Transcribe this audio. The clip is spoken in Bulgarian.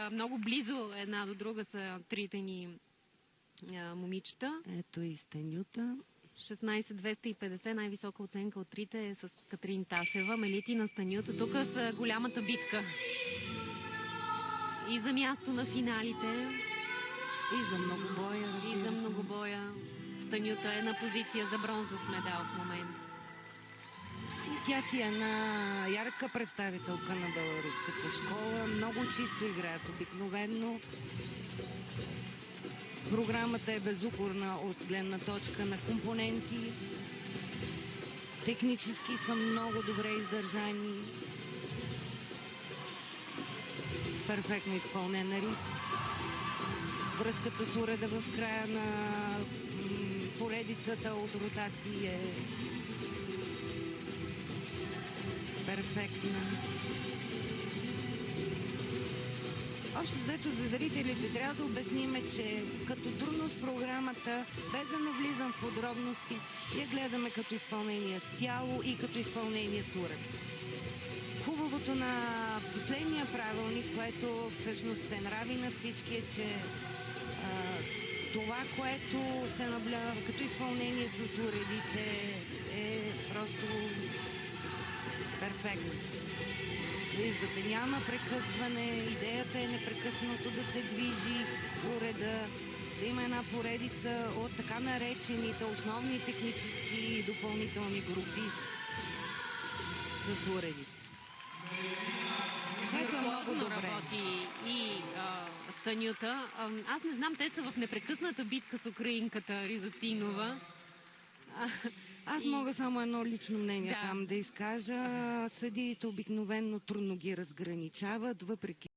много близо една до друга са трите ни момичета. Ето и Станюта. 16-250, най-висока оценка от трите е с Катрин Тасева. Мелитина, Станюта. Тук са голямата битка. И за място на финалите. И за многобоя. И за многобоя. Станюта е на позиция за бронзов медал в момента. Тя си е една ярка представителка на беларуската школа. Много чисто играят обикновено. Програмата е безукорна от гледна точка на компоненти. Технически са много добре издържани. Перфектно изпълнена риск. Връзката с уреда в края на поредицата от ротации е перфектна. Общо взето за зрителите трябва да обясниме, че като трудност програмата, без да навлизам в подробности, я гледаме като изпълнение с тяло и като изпълнение с уред. Хубавото на последния правилник, което всъщност се нрави на всички, е, че това, което се наблюдава като изпълнение с уредите, е просто перфектно. Виждате, няма прекъсване, идеята е непрекъснато да се движи уреда, да има една поредица от така наречените основни технически и допълнителни групи с уредите. Което е много добре. Работи и Станюта. Аз не знам, те са в непрекъсната битка с украинката Ризатинова. Аз мога само едно лично мнение там да изкажа. Съдиите обикновено трудно ги разграничават, въпреки